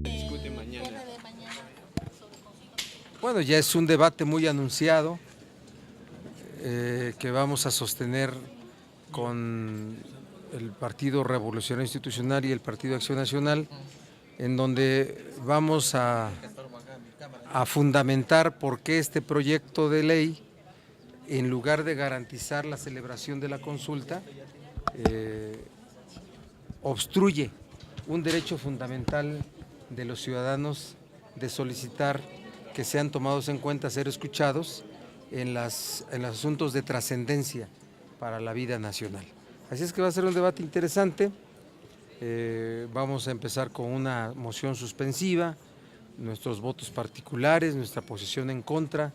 Discute mañana. Bueno, ya es un debate muy anunciado que vamos a sostener con el Partido Revolucionario Institucional y el Partido Acción Nacional, en donde vamos a fundamentar por qué este proyecto de ley, en lugar de garantizar la celebración de la consulta, obstruye un derecho fundamental de los ciudadanos de solicitar que sean tomados en cuenta, ser escuchados en los asuntos de trascendencia para la vida nacional. Así es que va a ser un debate interesante. Vamos a empezar con una moción suspensiva, nuestros votos particulares, nuestra posición en contra,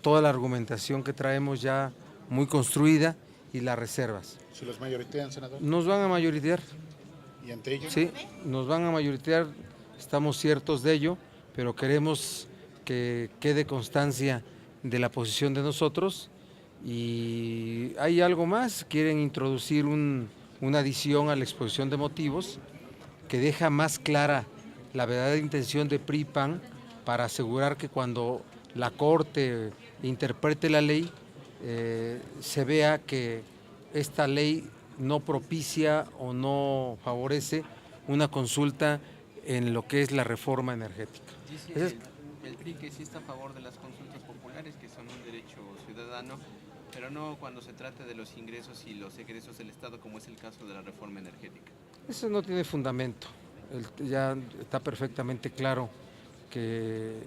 toda la argumentación que traemos ya muy construida y las reservas. ¿Si los mayoritean, senador? Nos van a mayoritear. ¿Y entre ellos? Sí, nos van a mayoritear, estamos ciertos de ello, pero queremos que quede constancia de la posición de nosotros. Y hay algo más, quieren introducir una adición a la exposición de motivos que deja más clara la verdadera intención de PRI y PAN para asegurar que cuando la Corte interprete la ley, se vea que esta ley no propicia o no favorece una consulta en lo que es la reforma energética. Dice el PRI que sí está a favor de las consultas populares, que son un derecho ciudadano, pero no cuando se trata de los ingresos y los egresos del Estado, como es el caso de la reforma energética. Eso no tiene fundamento. Ya está perfectamente claro que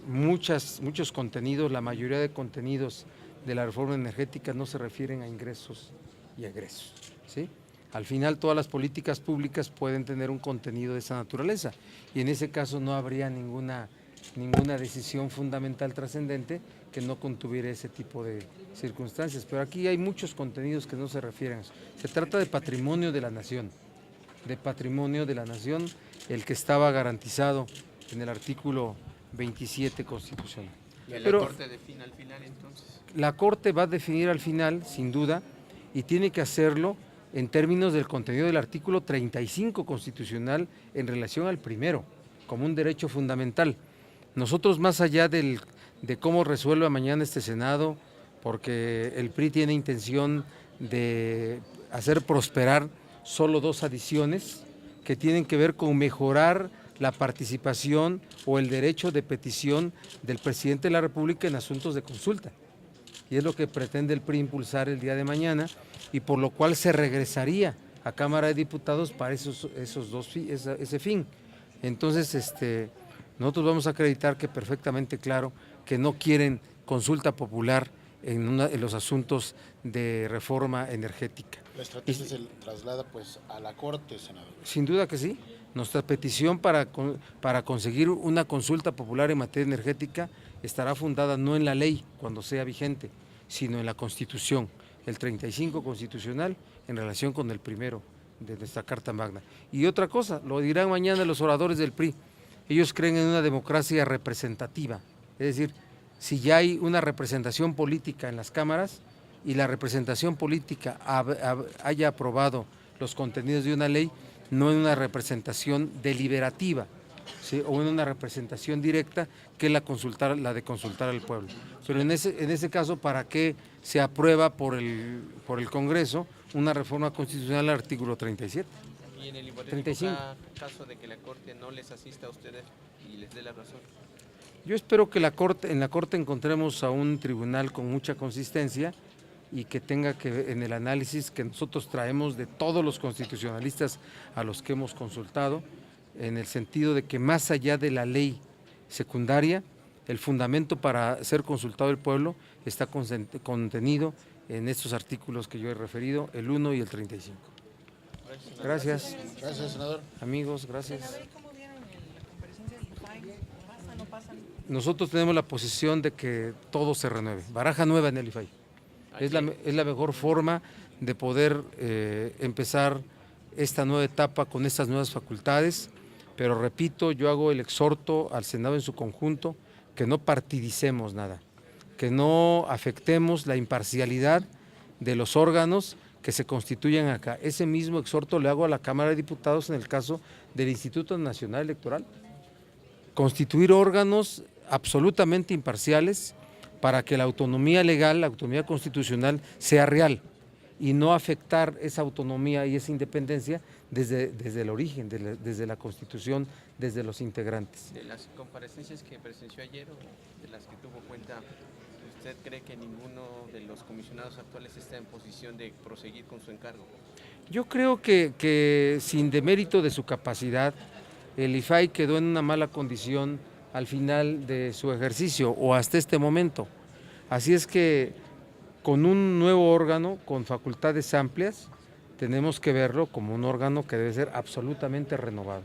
muchos contenidos, la mayoría de contenidos de la reforma energética no se refieren a ingresos y egresos, ¿sí? Al final todas las políticas públicas pueden tener un contenido de esa naturaleza y en ese caso no habría ninguna decisión fundamental trascendente que no contuviera ese tipo de circunstancias. Pero aquí hay muchos contenidos que no se refieren a eso. Se trata de patrimonio de la nación, el que estaba garantizado en el artículo 27 constitucional. ¿Y la Corte define al final entonces? La Corte va a definir al final, sin duda, y tiene que hacerlo en términos del contenido del artículo 35 constitucional en relación al primero, como un derecho fundamental. Nosotros, más allá de cómo resuelva mañana este Senado, porque el PRI tiene intención de hacer prosperar solo dos adiciones que tienen que ver con mejorar la participación o el derecho de petición del presidente de la República en asuntos de consulta. Y es lo que pretende el PRI impulsar el día de mañana y por lo cual se regresaría a Cámara de Diputados para ese fin. Entonces, nosotros vamos a acreditar que perfectamente claro que no quieren consulta popular en los asuntos de reforma energética. La estrategia se traslada pues a la Corte, senador. Sin duda que sí. Nuestra petición para conseguir una consulta popular en materia energética estará fundada no en la ley cuando sea vigente, sino en la Constitución, el 35 constitucional en relación con el primero de nuestra Carta Magna. Y otra cosa, lo dirán mañana los oradores del PRI, ellos creen en una democracia representativa, es decir, si ya hay una representación política en las cámaras y la representación política haya aprobado los contenidos de una ley, no en una representación deliberativa, ¿sí? O en una representación directa que es la de consultar al pueblo. Pero en ese caso, ¿para qué se aprueba por el Congreso una reforma constitucional al artículo 37? Y en el hipotético caso de que la Corte no les asista a ustedes y les dé la razón. Yo espero que en la Corte encontremos a un tribunal con mucha consistencia y que tenga que ver en el análisis que nosotros traemos de todos los constitucionalistas a los que hemos consultado, en el sentido de que más allá de la ley secundaria, el fundamento para ser consultado el pueblo está contenido en estos artículos que yo he referido, el 1 y el 35. Gracias. Gracias, senador. Amigos, gracias. Senador, ¿cómo vieron la comparecencia del IFAI? ¿Pasa, no pasa? Nosotros tenemos la posición de que todo se renueve, baraja nueva en el IFAI. Es la mejor forma de poder empezar esta nueva etapa con estas nuevas facultades, pero repito, yo hago el exhorto al Senado en su conjunto que no partidicemos nada, que no afectemos la imparcialidad de los órganos que se constituyan acá. Ese mismo exhorto le hago a la Cámara de Diputados en el caso del Instituto Nacional Electoral. Constituir órganos absolutamente imparciales para que la autonomía legal, la autonomía constitucional sea real y no afectar esa autonomía y esa independencia desde el origen, desde la Constitución, desde los integrantes. De las comparecencias que presenció ayer o de las que tuvo cuenta, ¿usted cree que ninguno de los comisionados actuales está en posición de proseguir con su encargo? Yo creo que sin demérito de su capacidad, el IFAI quedó en una mala condición al final de su ejercicio o hasta este momento. Así es que con un nuevo órgano con facultades amplias, tenemos que verlo como un órgano que debe ser absolutamente renovado,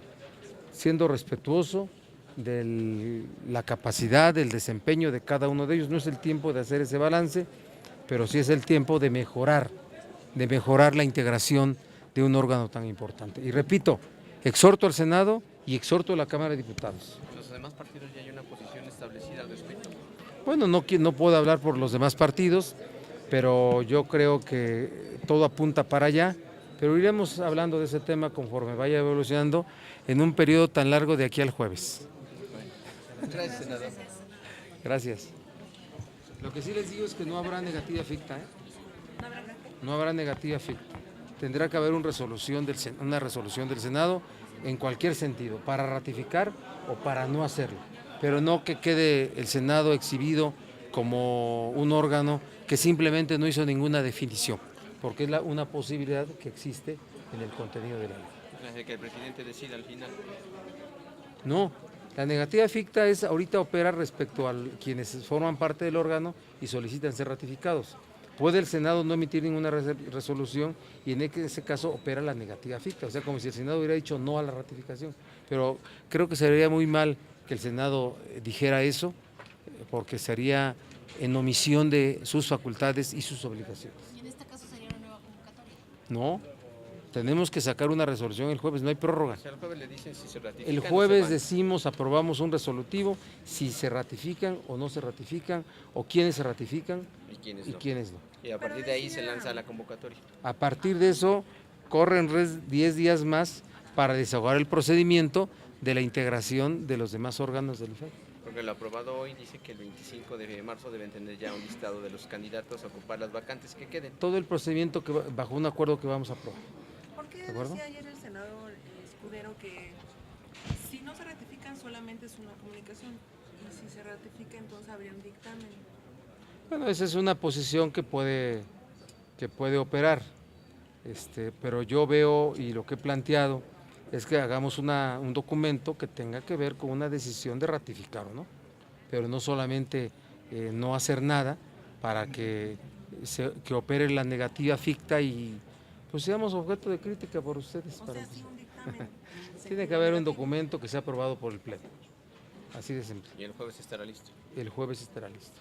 siendo respetuoso de la capacidad, del desempeño de cada uno de ellos. No es el tiempo de hacer ese balance, pero sí es el tiempo de mejorar la integración de un órgano tan importante. Y repito, exhorto al Senado y exhorto a la Cámara de Diputados. ¿Los demás partidos ya hay una posición establecida al respecto? Bueno, no puedo hablar por los demás partidos, pero yo creo que todo apunta para allá, pero iremos hablando de ese tema conforme vaya evolucionando en un periodo tan largo de aquí al jueves. Gracias, senador. Gracias. Lo que sí les digo es que no habrá negativa ficta, ¿eh? No habrá negativa ficta. Tendrá que haber una resolución del Senado en cualquier sentido, para ratificar o para no hacerlo, pero no que quede el Senado exhibido como un órgano que simplemente no hizo ninguna definición, porque es una posibilidad que existe en el contenido de la ley. Desde que el presidente decida al final. No, la negativa ficta es ahorita opera respecto a quienes forman parte del órgano y solicitan ser ratificados. Puede el Senado no emitir ninguna resolución y en ese caso opera la negativa ficta, o sea, como si el Senado hubiera dicho no a la ratificación. Pero creo que sería muy mal que el Senado dijera eso, porque sería en omisión de sus facultades y sus obligaciones. ¿Y en este caso sería una nueva convocatoria? No, tenemos que sacar una resolución el jueves, no hay prórroga. O sea, el jueves le dicen si se ratifican. El jueves decimos, aprobamos un resolutivo, si se ratifican o no se ratifican, o quiénes se ratifican ¿Y quiénes y no? quiénes no. Y a partir de ahí se lanza la convocatoria. A partir de eso, corren 10 días más para desahogar el procedimiento de la integración de los demás órganos del IFAI. Porque lo aprobado hoy dice que el 25 de marzo deben tener ya un listado de los candidatos a ocupar las vacantes que queden. Todo el procedimiento bajo un acuerdo que vamos a aprobar. ¿Por qué ¿De acuerdo? decía ayer el senador Escudero que si no se ratifican solamente es una comunicación y si se ratifica entonces habría un dictamen? Bueno, esa es una posición que puede operar, pero yo veo y lo que he planteado es que hagamos un documento que tenga que ver con una decisión de ratificar o no, pero no solamente no hacer nada para que opere la negativa ficta y pues seamos objeto de crítica por ustedes. O sea, sí un dictamen. Tiene que haber un documento que sea aprobado por el Pleno, así de simple. Y el jueves estará listo. El jueves estará listo.